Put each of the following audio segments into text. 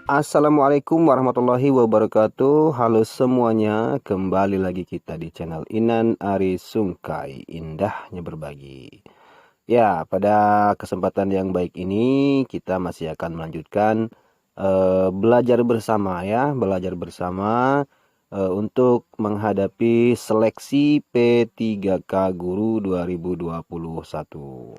Assalamualaikum warahmatullahi wabarakatuh. Halo semuanya, kembali lagi kita di channel Inan Ari Sungkai, indahnya berbagi. Ya, pada kesempatan yang baik ini kita masih akan melanjutkan belajar bersama ya, belajar bersama untuk menghadapi seleksi P3K Guru 2021.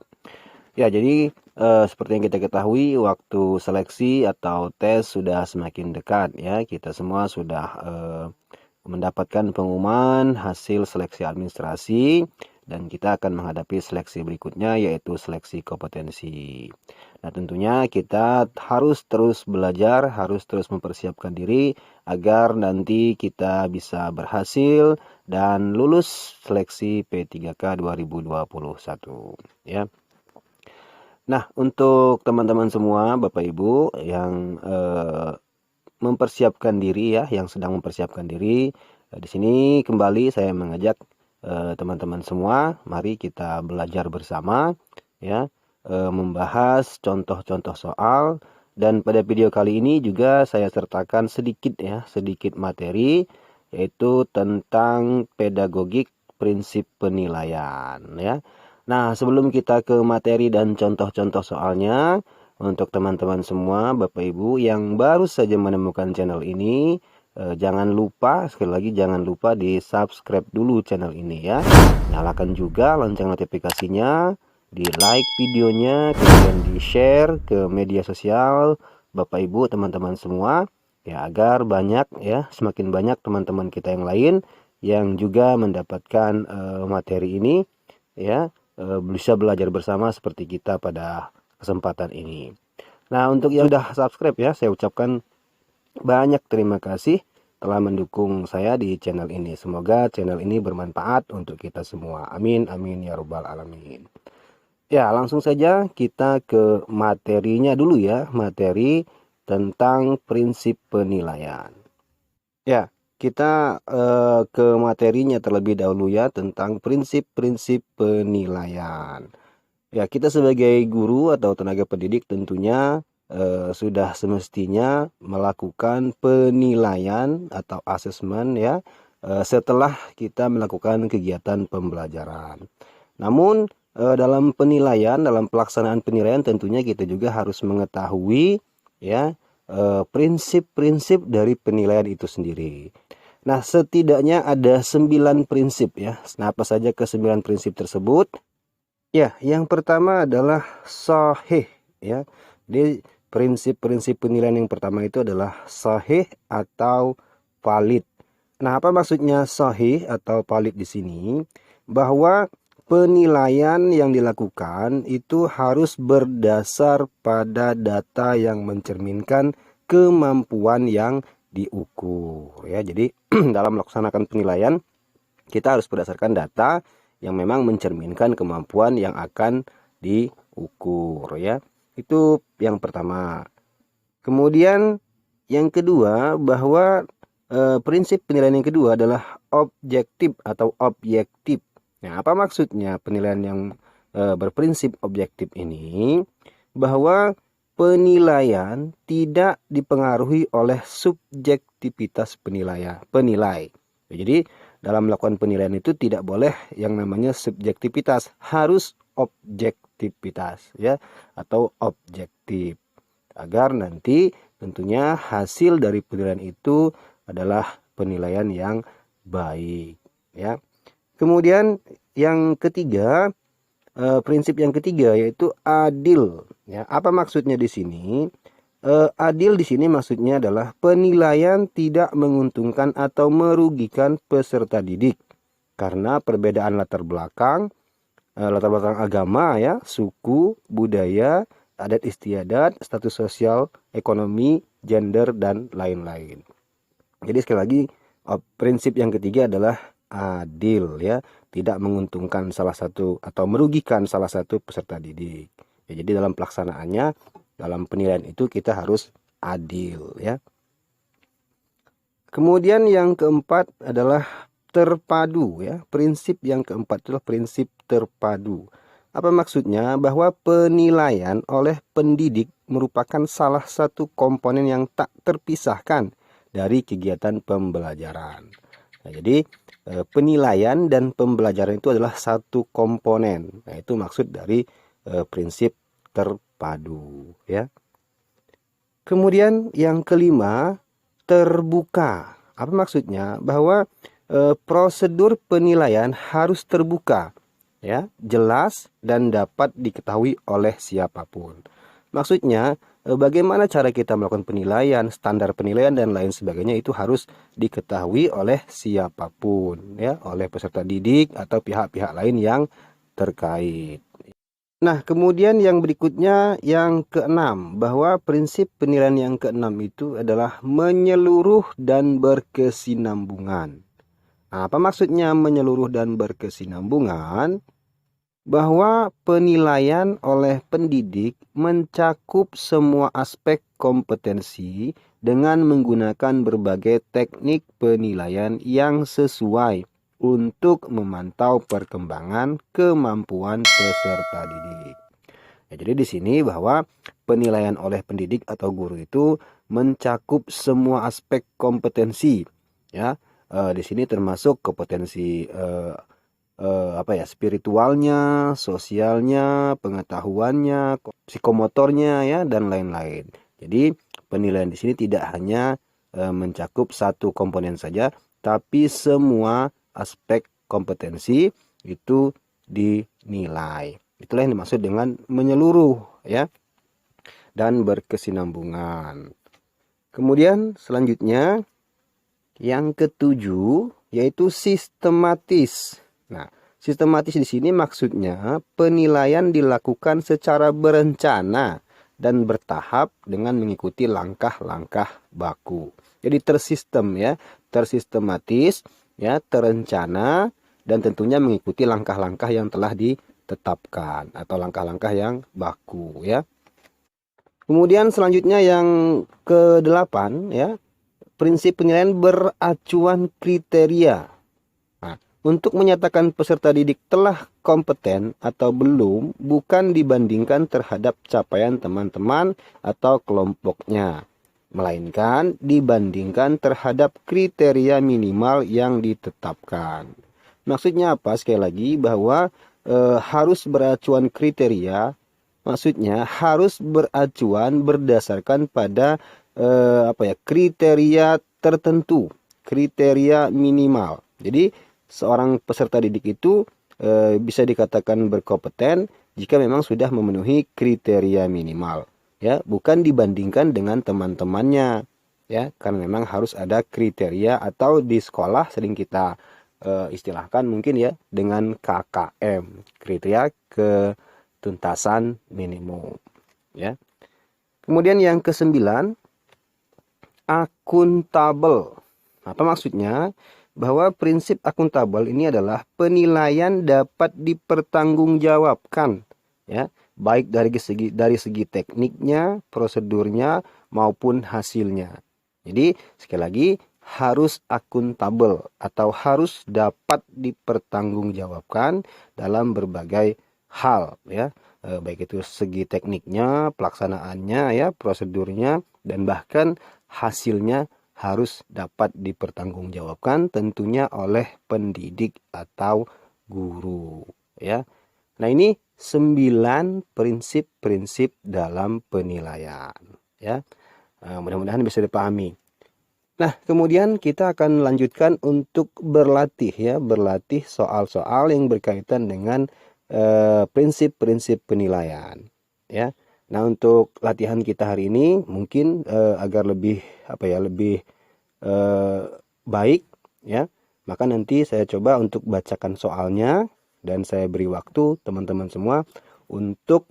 Ya, jadi seperti yang kita ketahui, waktu seleksi atau tes sudah semakin dekat ya. Kita semua sudah mendapatkan pengumuman hasil seleksi administrasi dan kita akan menghadapi seleksi berikutnya, yaitu seleksi kompetensi. Nah, tentunya kita harus terus belajar, harus terus mempersiapkan diri agar nanti kita bisa berhasil dan lulus seleksi P3K 2021 ya. Nah, untuk teman-teman semua, Bapak Ibu yang mempersiapkan diri ya, yang sedang mempersiapkan diri, di sini kembali saya mengajak teman-teman semua, mari kita belajar bersama ya, membahas contoh-contoh soal, dan pada video kali ini juga saya sertakan sedikit materi, yaitu tentang pedagogik prinsip penilaian ya. Nah, sebelum kita ke materi dan contoh-contoh soalnya, untuk teman-teman semua, Bapak Ibu yang baru saja menemukan channel ini, jangan lupa, sekali lagi jangan lupa di subscribe dulu channel ini ya. Nyalakan juga lonceng notifikasinya, di like videonya, kemudian di share ke media sosial Bapak Ibu teman-teman semua, ya agar banyak ya, semakin banyak teman-teman kita yang lain yang juga mendapatkan materi ini ya, bisa belajar bersama seperti kita pada kesempatan ini. Nah, untuk yang sudah subscribe ya, saya ucapkan banyak terima kasih telah mendukung saya di channel ini. Semoga channel ini bermanfaat untuk kita semua. Amin, amin ya robbal alamin. Ya, langsung saja kita ke materinya dulu ya, materi tentang prinsip penilaian. Ya, kita ke materinya terlebih dahulu ya, tentang prinsip-prinsip penilaian. Ya, kita sebagai guru atau tenaga pendidik tentunya sudah semestinya melakukan penilaian atau asesmen ya, setelah kita melakukan kegiatan pembelajaran. Namun dalam penilaian, dalam pelaksanaan penilaian tentunya kita juga harus mengetahui ya prinsip-prinsip dari penilaian itu sendiri. Nah, setidaknya ada 9 prinsip ya. Nah, apa saja ke-9 prinsip tersebut? Ya, yang pertama adalah sahih ya. Jadi prinsip-prinsip penilaian yang pertama itu adalah sahih atau valid. Nah, apa maksudnya sahih atau valid di sini? Bahwa penilaian yang dilakukan itu harus berdasar pada data yang mencerminkan kemampuan yang diukur ya. Jadi dalam melaksanakan penilaian kita harus berdasarkan data yang memang mencerminkan kemampuan yang akan diukur ya. Itu yang pertama. Kemudian yang kedua, bahwa prinsip penilaian yang kedua adalah objektif atau objektif. Nah, apa maksudnya penilaian yang berprinsip objektif ini? Bahwa penilaian tidak dipengaruhi oleh subjektivitas penilai. Jadi dalam melakukan penilaian itu tidak boleh yang namanya subjektivitas, harus objektivitas ya, atau objektif, agar nanti tentunya hasil dari penilaian itu adalah penilaian yang baik ya. Kemudian yang ketiga, prinsip yang ketiga yaitu adil ya. Apa maksudnya di sini? Adil di sini maksudnya adalah penilaian tidak menguntungkan atau merugikan peserta didik karena perbedaan latar belakang agama ya, suku, budaya, adat istiadat, status sosial, ekonomi, gender, dan lain-lain. Jadi sekali lagi, prinsip yang ketiga adalah adil ya, tidak menguntungkan salah satu atau merugikan salah satu peserta didik. Ya, jadi dalam pelaksanaannya, dalam penilaian itu kita harus adil ya. Kemudian yang keempat adalah terpadu ya. Prinsip yang keempat adalah prinsip terpadu. Apa maksudnya? Bahwa penilaian oleh pendidik merupakan salah satu komponen yang tak terpisahkan dari kegiatan pembelajaran. Nah, jadi penilaian dan pembelajaran itu adalah satu komponen. Nah, itu maksud dari prinsip terpadu, ya. Kemudian yang kelima, terbuka. Apa maksudnya? Bahwa prosedur penilaian harus terbuka, ya, jelas dan dapat diketahui oleh siapapun. Maksudnya, bagaimana cara kita melakukan penilaian, standar penilaian dan lain sebagainya itu harus diketahui oleh siapapun, ya, oleh peserta didik atau pihak-pihak lain yang terkait. Nah, kemudian yang berikutnya yang keenam, bahwa prinsip penilaian yang keenam itu adalah menyeluruh dan berkesinambungan. Nah, apa maksudnya menyeluruh dan berkesinambungan? Bahwa penilaian oleh pendidik mencakup semua aspek kompetensi dengan menggunakan berbagai teknik penilaian yang sesuai untuk memantau perkembangan kemampuan peserta didik. Ya, jadi di sini bahwa penilaian oleh pendidik atau guru itu mencakup semua aspek kompetensi, ya. Di sini termasuk kompetensi spiritualnya, sosialnya, pengetahuannya, psikomotornya, ya, dan lain-lain. Jadi penilaian di sini tidak hanya mencakup satu komponen saja, tapi semua aspek kompetensi itu dinilai. Itulah yang dimaksud dengan menyeluruh, ya, dan berkesinambungan. Kemudian selanjutnya yang ketujuh yaitu sistematis. Nah, sistematis di sini maksudnya penilaian dilakukan secara berencana dan bertahap dengan mengikuti langkah-langkah baku. Jadi tersistem, ya, tersistematis, ya, terencana dan tentunya mengikuti langkah-langkah yang telah ditetapkan atau langkah-langkah yang baku, ya. Kemudian selanjutnya yang ke-8, ya, prinsip penilaian beracuan kriteria. Nah, untuk menyatakan peserta didik telah kompeten atau belum bukan dibandingkan terhadap capaian teman-teman atau kelompoknya, melainkan dibandingkan terhadap kriteria minimal yang ditetapkan. Maksudnya apa? Sekali lagi bahwa harus beracuan kriteria, maksudnya harus beracuan berdasarkan pada kriteria tertentu, kriteria minimal. Jadi seorang peserta didik itu bisa dikatakan berkompeten jika memang sudah memenuhi kriteria minimal, ya, bukan dibandingkan dengan teman-temannya, ya, karena memang harus ada kriteria atau di sekolah sering kita istilahkan mungkin, ya, dengan KKM, kriteria ketuntasan minimum, ya. Kemudian yang ke-9, akuntabel. Apa maksudnya? Bahwa prinsip akuntabel ini adalah penilaian dapat dipertanggungjawabkan, ya, baik dari segi tekniknya, prosedurnya maupun hasilnya. Jadi sekali lagi harus akuntabel atau harus dapat dipertanggungjawabkan dalam berbagai hal, ya, baik itu segi tekniknya, pelaksanaannya, ya, prosedurnya, dan bahkan hasilnya harus dapat dipertanggungjawabkan tentunya oleh pendidik atau guru, ya. Nah, ini 9 prinsip-prinsip dalam penilaian, ya. Mudah-mudahan bisa dipahami. Nah, kemudian kita akan lanjutkan untuk berlatih, ya, berlatih soal-soal yang berkaitan dengan prinsip-prinsip penilaian, ya. Nah, untuk latihan kita hari ini mungkin agar lebih lebih baik, ya, maka nanti saya coba untuk bacakan soalnya dan saya beri waktu teman-teman semua untuk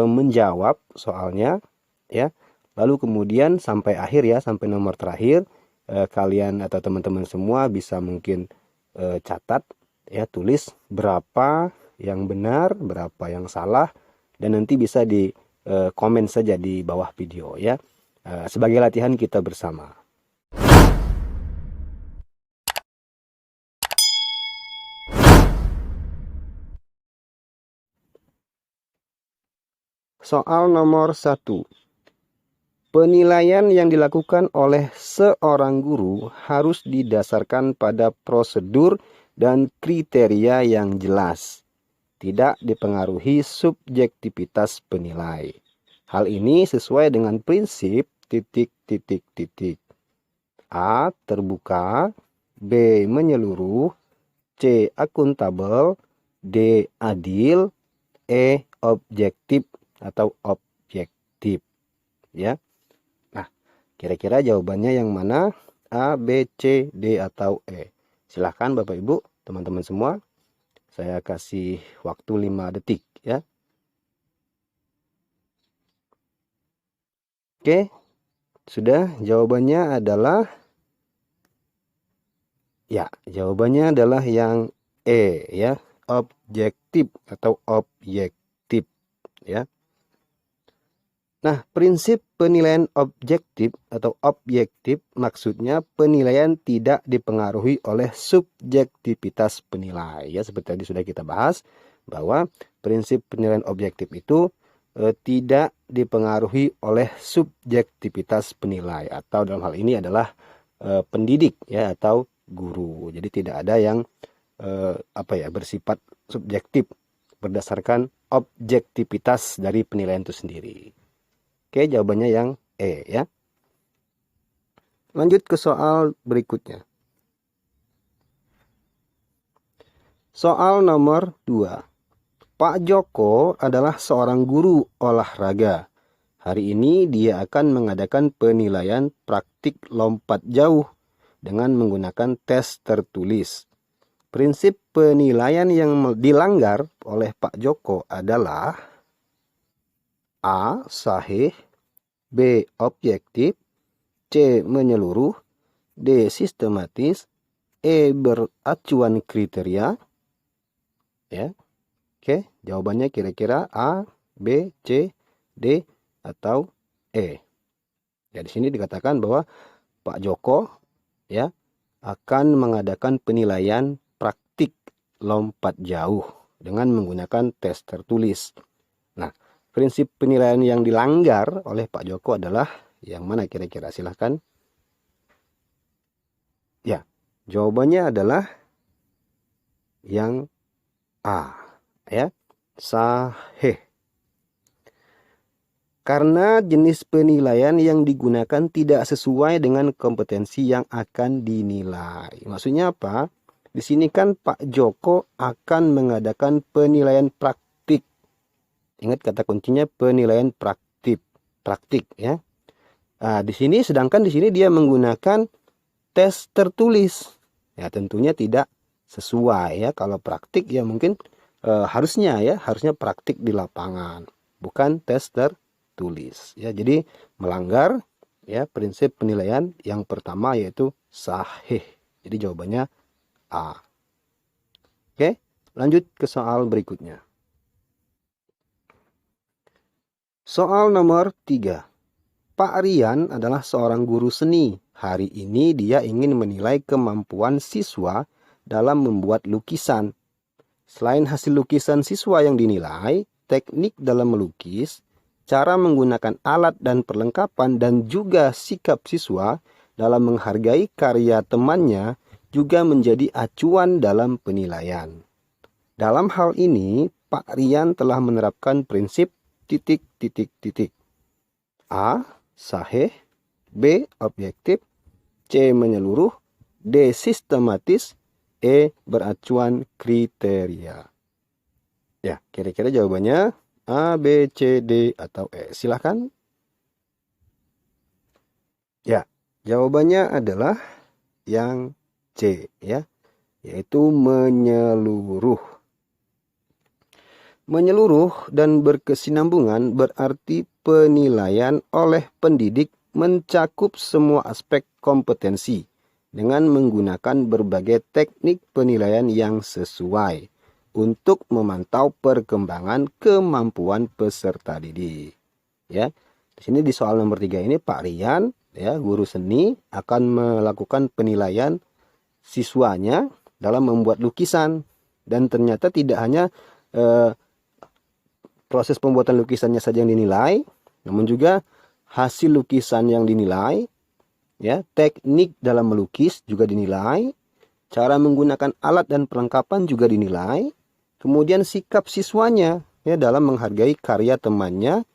menjawab soalnya, ya. Lalu kemudian sampai akhir, ya, sampai nomor terakhir kalian atau teman-teman semua bisa mungkin catat, ya, tulis berapa yang benar, berapa yang salah, dan nanti bisa di komen saja di bawah video, ya, sebagai latihan kita bersama. Soal nomor 1. Penilaian yang dilakukan oleh seorang guru harus didasarkan pada prosedur dan kriteria yang jelas, tidak dipengaruhi subjektivitas penilai. Hal ini sesuai dengan prinsip titik. A. Terbuka, B. Menyeluruh, C. Akuntabel, D. Adil, E. Objektif atau objektif. Ya. Nah, kira-kira jawabannya yang mana? A, B, C, D atau E? Silahkan Bapak Ibu, teman-teman semua. Saya kasih waktu 5 detik ya. Oke, sudah. Jawabannya adalah jawabannya adalah yang E ya, objektif atau objektif ya. Nah, prinsip penilaian objektif atau objektif maksudnya penilaian tidak dipengaruhi oleh subjektivitas penilai ya, seperti tadi sudah kita bahas bahwa prinsip penilaian objektif itu tidak dipengaruhi oleh subjektivitas penilai, atau dalam hal ini adalah pendidik ya atau guru. Jadi tidak ada yang bersifat subjektif berdasarkan objektivitas dari penilaian itu sendiri. Oke, jawabannya yang E ya. Lanjut ke soal berikutnya. Soal nomor 2. Pak Joko adalah seorang guru olahraga. Hari ini dia akan mengadakan penilaian praktik lompat jauh dengan menggunakan tes tertulis. Prinsip penilaian yang dilanggar oleh Pak Joko adalah A. Sahih, B. Objektif, C. Menyeluruh, D. Sistematis, E. Beracuan kriteria. Ya. Oke, jawabannya kira-kira A, B, C, D atau E. Ya, di sini dikatakan bahwa Pak Joko ya akan mengadakan penilaian praktik lompat jauh dengan menggunakan tes tertulis. Nah, prinsip penilaian yang dilanggar oleh Pak Joko adalah yang mana kira-kira? Silahkan. Ya, jawabannya adalah yang A ya, sahih. Karena jenis penilaian yang digunakan tidak sesuai dengan kompetensi yang akan dinilai. Maksudnya apa? Di sini kan Pak Joko akan mengadakan penilaian praktik. Ingat kata kuncinya penilaian praktik ya. Nah, di sini sedangkan di sini dia menggunakan tes tertulis. Ya, tentunya tidak sesuai ya. Kalau praktik ya mungkin harusnya praktik di lapangan, bukan tes tertulis ya. Jadi melanggar ya prinsip penilaian yang pertama, yaitu sahih. Jadi jawabannya A. Oke, lanjut ke soal berikutnya. Soal nomor 3. Pak Rian adalah seorang guru seni. Hari ini dia ingin menilai kemampuan siswa dalam membuat lukisan. Selain hasil lukisan siswa yang dinilai, teknik dalam melukis, cara menggunakan alat dan perlengkapan, dan juga sikap siswa dalam menghargai karya temannya juga menjadi acuan dalam penilaian. Dalam hal ini, Pak Rian telah menerapkan prinsip A. Sahih, B. Objektif, C. Menyeluruh, D. Sistematis, E. Beracuan kriteria. Ya, kira-kira jawabannya A, B, C, D atau E. Silahkan. Ya, jawabannya adalah yang C ya, yaitu menyeluruh. Menyeluruh dan berkesinambungan berarti penilaian oleh pendidik mencakup semua aspek kompetensi dengan menggunakan berbagai teknik penilaian yang sesuai untuk memantau perkembangan kemampuan peserta didik. Ya, di sini di soal nomor 3 ini Pak Rian ya, guru seni, akan melakukan penilaian siswanya dalam membuat lukisan, dan ternyata tidak hanya proses pembuatan lukisannya saja yang dinilai, namun juga hasil lukisan yang dinilai, ya, teknik dalam melukis juga dinilai, cara menggunakan alat dan perlengkapan juga dinilai, kemudian sikap siswanya ya dalam menghargai karya temannya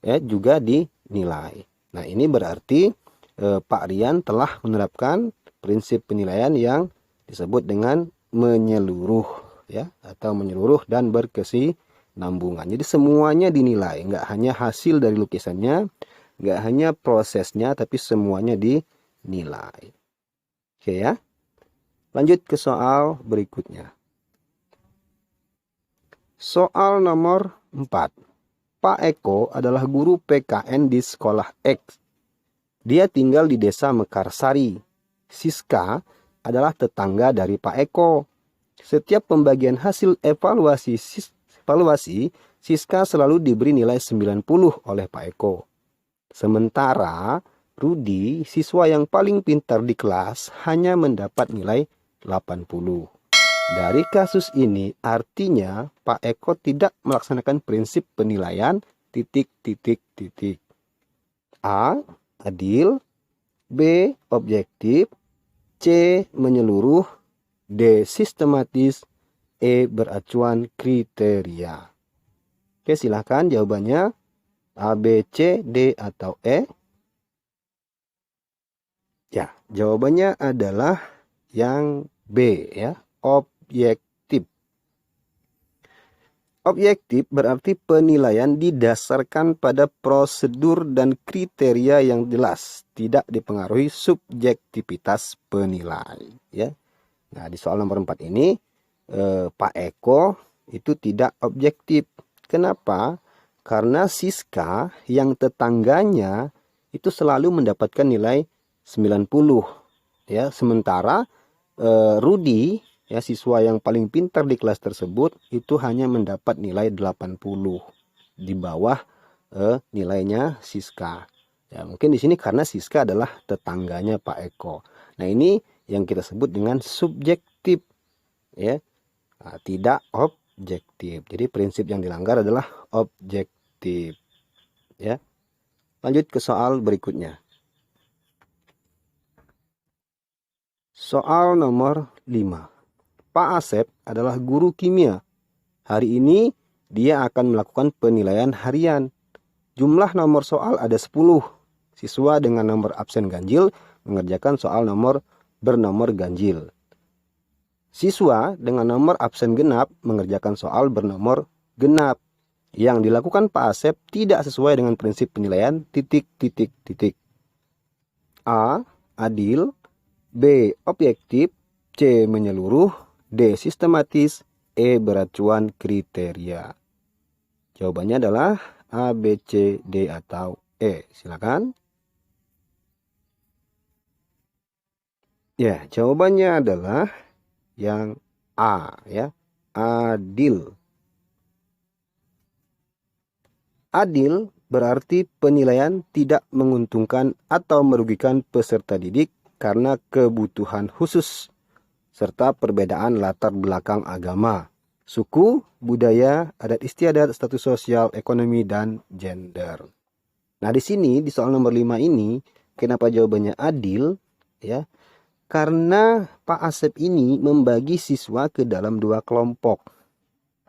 ya juga dinilai. Nah, ini berarti Pak Rian telah menerapkan prinsip penilaian yang disebut dengan menyeluruh ya, atau menyeluruh dan berkesinambungan. Jadi semuanya dinilai, nggak hanya hasil dari lukisannya, nggak hanya prosesnya, tapi semuanya dinilai. Oke ya. Lanjut ke soal berikutnya. Soal nomor 4. Pak Eko adalah guru PKN di sekolah X. Dia tinggal di desa Mekarsari. Siska adalah tetangga dari Pak Eko. Setiap pembagian hasil evaluasi, Siska selalu diberi nilai 90 oleh Pak Eko. Sementara Rudi, siswa yang paling pintar di kelas, hanya mendapat nilai 80. Dari kasus ini artinya Pak Eko tidak melaksanakan prinsip penilaian ... A. Adil, B. Objektif, C. Menyeluruh, D. Sistematis, E. Beracuan kriteria. Oke, silahkan jawabannya A, B, C, D, atau E. Ya, jawabannya adalah yang B ya, objektif. Objektif berarti penilaian didasarkan pada prosedur dan kriteria yang jelas, tidak dipengaruhi subjektivitas penilai. Ya. Nah, di soal nomor 4 ini, Pak Eko itu tidak objektif. Kenapa? Karena Siska yang tetangganya itu selalu mendapatkan nilai 90. Ya, sementara Rudi, ya, siswa yang paling pintar di kelas tersebut itu hanya mendapat nilai 80 di bawah nilainya Siska. Ya, mungkin di sini karena Siska adalah tetangganya Pak Eko. Nah, ini yang kita sebut dengan subjektif, ya. Nah, tidak objektif. Jadi prinsip yang dilanggar adalah objektif, ya. Lanjut ke soal berikutnya. Soal nomor 5. Pak Asep adalah guru kimia. Hari ini dia akan melakukan penilaian harian. Jumlah nomor soal ada 10. Siswa dengan nomor absen ganjil mengerjakan soal nomor bernomor ganjil. Siswa dengan nomor absen genap mengerjakan soal bernomor genap. Yang dilakukan Pak Asep tidak sesuai dengan prinsip penilaian ... A. Adil, B. Objektif, C. Menyeluruh, D. Sistematis, E. Beracuan kriteria. Jawabannya adalah A, B, C, D, atau E. Silakan. Ya, jawabannya adalah yang A, ya. Adil. Adil berarti penilaian tidak menguntungkan atau merugikan peserta didik karena kebutuhan khusus serta perbedaan latar belakang agama, suku, budaya, adat istiadat, status sosial, ekonomi, dan gender. Nah, di sini di soal nomor 5 ini, kenapa jawabannya adil? Ya, karena Pak Asep ini membagi siswa ke dalam 2 kelompok.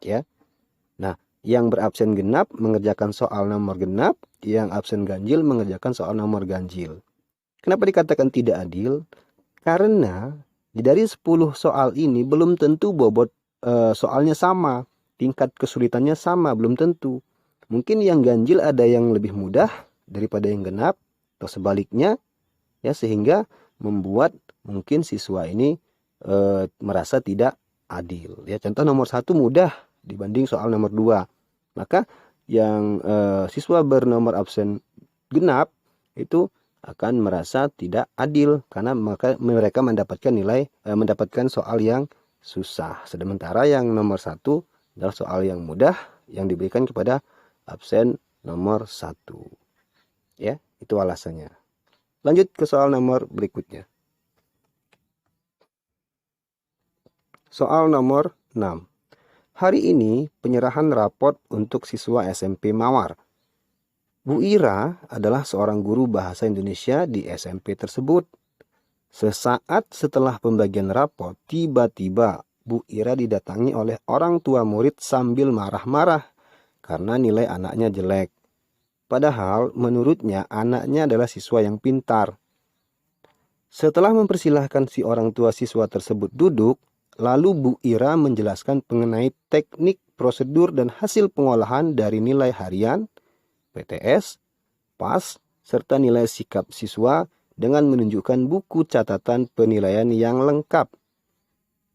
Ya. Nah, yang berabsen genap mengerjakan soal nomor genap, yang absen ganjil mengerjakan soal nomor ganjil. Kenapa dikatakan tidak adil? Karena dari 10 soal ini belum tentu bobot soalnya sama, tingkat kesulitannya sama, belum tentu. Mungkin yang ganjil ada yang lebih mudah daripada yang genap, atau sebaliknya, ya, sehingga membuat mungkin siswa ini merasa tidak adil. Ya, contoh nomor 1 mudah dibanding soal nomor 2. Maka yang siswa bernomor absen genap itu akan merasa tidak adil karena mereka mendapatkan mendapatkan soal yang susah. Sementara yang nomor 1 adalah soal yang mudah yang diberikan kepada absen nomor 1. Ya, itu alasannya. Lanjut ke soal nomor berikutnya. Soal nomor 6. Hari ini penyerahan raport untuk siswa SMP Mawar. Bu Ira adalah seorang guru bahasa Indonesia di SMP tersebut. Sesaat setelah pembagian raport, tiba-tiba Bu Ira didatangi oleh orang tua murid sambil marah-marah karena nilai anaknya jelek. Padahal menurutnya anaknya adalah siswa yang pintar. Setelah mempersilahkan si orang tua siswa tersebut duduk, lalu Bu Ira menjelaskan mengenai teknik, prosedur, dan hasil pengolahan dari nilai harian, PTS, PAS, serta nilai sikap siswa dengan menunjukkan buku catatan penilaian yang lengkap.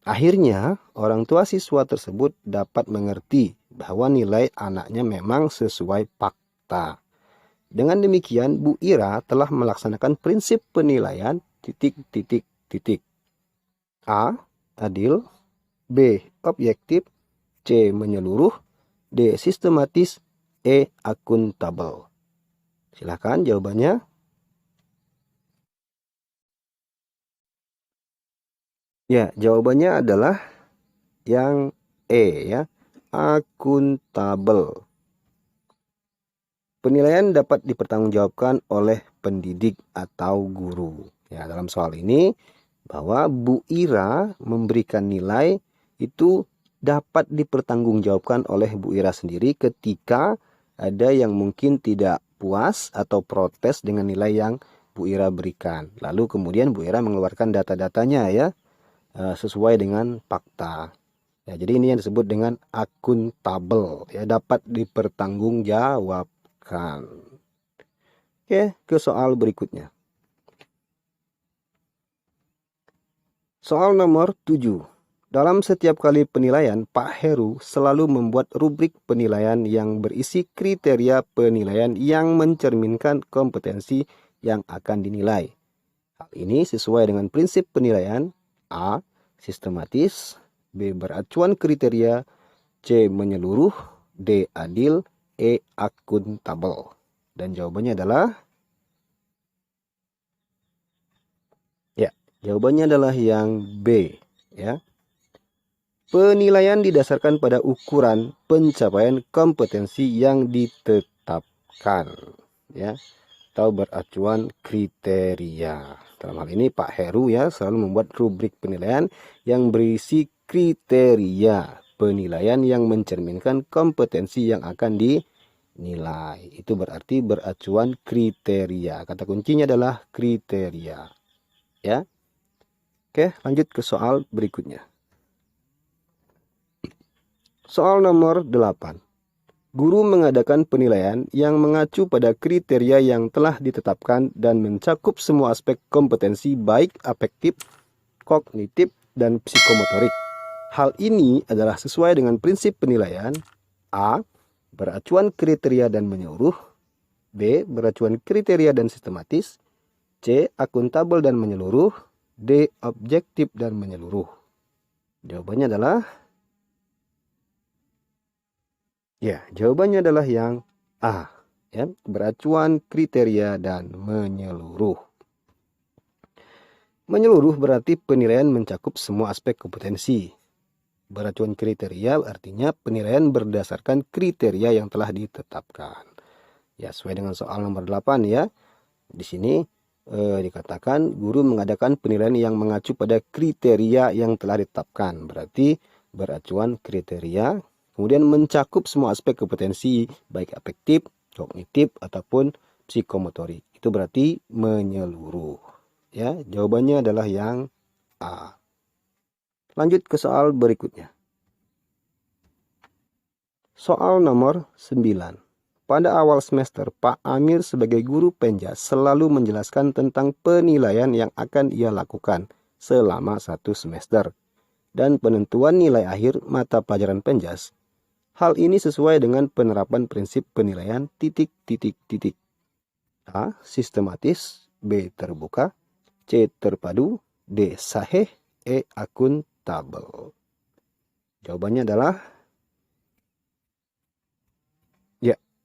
Akhirnya, orang tua siswa tersebut dapat mengerti bahwa nilai anaknya memang sesuai fakta. Dengan demikian, Bu Ira telah melaksanakan prinsip penilaian titik. A. Adil. B. Objektif. C. Menyeluruh. D. Sistematis. E. Akuntabel. Silakan jawabannya. Ya, jawabannya adalah yang E ya. Akuntabel. Penilaian dapat dipertanggungjawabkan oleh pendidik atau guru. Ya, dalam soal ini bahwa Bu Ira memberikan nilai itu dapat dipertanggungjawabkan oleh Bu Ira sendiri ketika ada yang mungkin tidak puas atau protes dengan nilai yang Bu Ira berikan. Lalu kemudian Bu Ira mengeluarkan data-datanya ya sesuai dengan fakta. Ya, jadi ini yang disebut dengan akuntabel ya, dapat dipertanggungjawabkan. Oke, ke soal berikutnya. Soal nomor 7. Dalam setiap kali penilaian, Pak Heru selalu membuat rubrik penilaian yang berisi kriteria penilaian yang mencerminkan kompetensi yang akan dinilai. Hal ini sesuai dengan prinsip penilaian A. Sistematis, B. Beracuan kriteria, C. Menyeluruh, D. Adil, E. Akuntabel. Dan jawabannya adalah jawabannya adalah yang B ya. Penilaian didasarkan pada ukuran pencapaian kompetensi yang ditetapkan ya, atau beracuan kriteria. Dalam hal ini Pak Heru ya selalu membuat rubrik penilaian yang berisi kriteria penilaian yang mencerminkan kompetensi yang akan dinilai. Itu berarti beracuan kriteria. Kata kuncinya adalah kriteria ya. Oke, lanjut ke soal berikutnya. Soal nomor 8. Guru mengadakan penilaian yang mengacu pada kriteria yang telah ditetapkan dan mencakup semua aspek kompetensi baik afektif, kognitif, dan psikomotorik. Hal ini adalah sesuai dengan prinsip penilaian A. Beracuan kriteria dan menyeluruh, B. Beracuan kriteria dan sistematis, C. Akuntabel dan menyeluruh, D. Objektif dan menyeluruh. Jawabannya adalah jawabannya adalah yang A ya, beracuan kriteria dan menyeluruh. Menyeluruh berarti penilaian mencakup semua aspek kompetensi. Beracuan kriteria artinya penilaian berdasarkan kriteria yang telah ditetapkan. Ya, sesuai dengan soal nomor 8 ya. Di sini dikatakan guru mengadakan penilaian yang mengacu pada kriteria yang telah ditetapkan. Berarti beracuan kriteria, kemudian mencakup semua aspek kompetensi baik afektif, kognitif ataupun psikomotorik. Itu berarti menyeluruh. Ya, jawabannya adalah yang A. Lanjut ke soal berikutnya. Soal nomor 9. Pada awal semester, Pak Amir sebagai guru Penjas selalu menjelaskan tentang penilaian yang akan ia lakukan selama 1 semester dan penentuan nilai akhir mata pelajaran Penjas. Hal ini sesuai dengan penerapan prinsip penilaian titik. A. Sistematis, B. Terbuka, C. Terpadu, D. Sahih, E. Akuntabel. Jawabannya adalah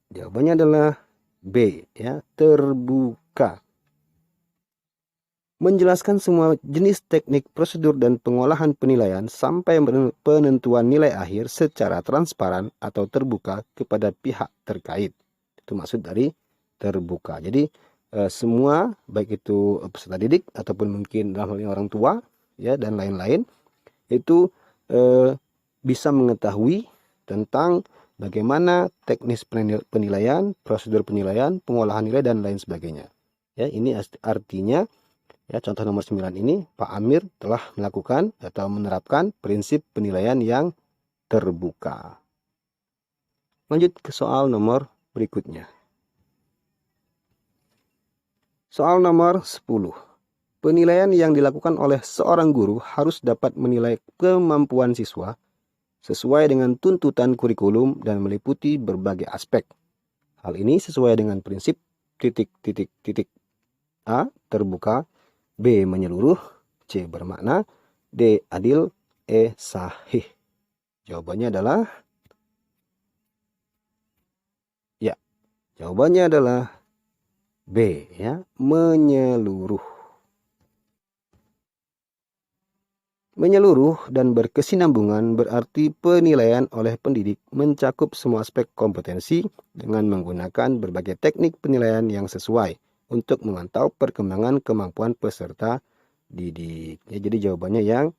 jawabannya adalah B ya, terbuka. menjelaskan semua jenis teknik, prosedur, dan pengolahan penilaian sampai penentuan nilai akhir secara transparan atau terbuka kepada pihak terkait. Itu maksud dari terbuka. Jadi semua baik itu peserta didik ataupun mungkin dalam hal ini orang tua ya dan lain-lain itu bisa mengetahui tentang bagaimana teknis penilaian, prosedur penilaian, pengolahan nilai dan lain sebagainya. Ya, ini artinya ya, contoh nomor 9 ini, Pak Amir telah melakukan atau menerapkan prinsip penilaian yang terbuka. Lanjut ke soal nomor berikutnya. Soal nomor 10. Penilaian yang dilakukan oleh seorang guru harus dapat menilai kemampuan siswa sesuai dengan tuntutan kurikulum dan meliputi berbagai aspek. Hal ini sesuai dengan prinsip A. Terbuka, B. Menyeluruh, C. Bermakna, D. Adil, E. Sahih. Jawabannya adalah B ya, menyeluruh. Menyeluruh dan berkesinambungan berarti penilaian oleh pendidik mencakup semua aspek kompetensi dengan menggunakan berbagai teknik penilaian yang sesuai untuk memantau perkembangan kemampuan peserta didik. Ya, jadi jawabannya yang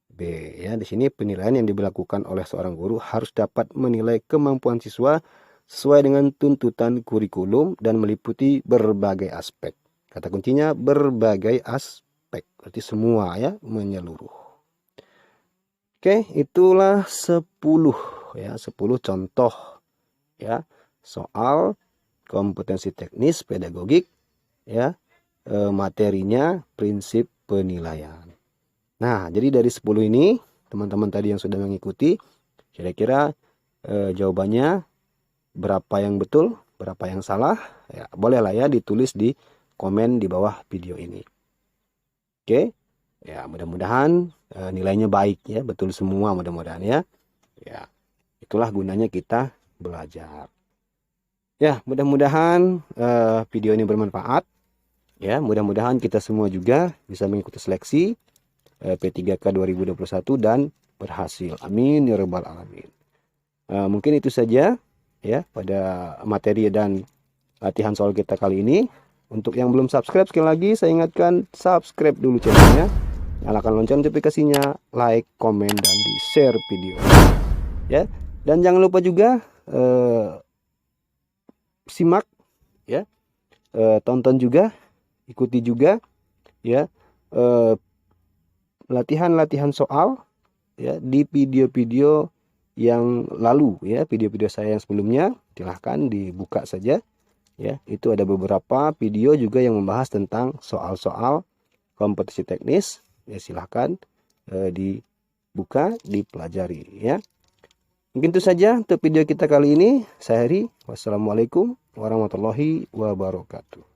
B ya. Di sini penilaian yang dilakukan oleh seorang guru harus dapat menilai kemampuan siswa sesuai dengan tuntutan kurikulum dan meliputi berbagai aspek. Kata kuncinya berbagai aspek, berarti semua ya, menyeluruh. Oke, itulah 10 contoh ya soal kompetensi teknis pedagogik ya, materinya prinsip penilaian. Nah, jadi dari 10 ini teman-teman tadi yang sudah mengikuti, kira-kira jawabannya berapa yang betul, berapa yang salah, ya bolehlah ya ditulis di komen di bawah video ini. Oke, ya mudah-mudahan nilainya baik ya, betul semua mudah-mudahan ya. Ya, itulah gunanya kita belajar. Ya, mudah-mudahan video ini bermanfaat. Ya, mudah-mudahan kita semua juga bisa mengikuti seleksi P3K 2021 dan berhasil. Amin ya rabbal alamin. Mungkin itu saja ya pada materi dan latihan soal kita kali ini. Untuk yang belum subscribe, sekali lagi saya ingatkan subscribe dulu channelnya, nyalakan lonceng notifikasinya, like, komen, dan di share video ya. Dan jangan lupa juga simak ya, tonton juga, ikuti juga ya latihan-latihan soal ya di video-video yang lalu ya, video-video saya yang sebelumnya silahkan dibuka saja ya. Itu ada beberapa video juga yang membahas tentang soal-soal kompetensi teknis ya, silahkan dibuka, dipelajari ya. Mungkin itu saja untuk video kita kali ini. Saya Heri, wassalamualaikum warahmatullahi wabarakatuh.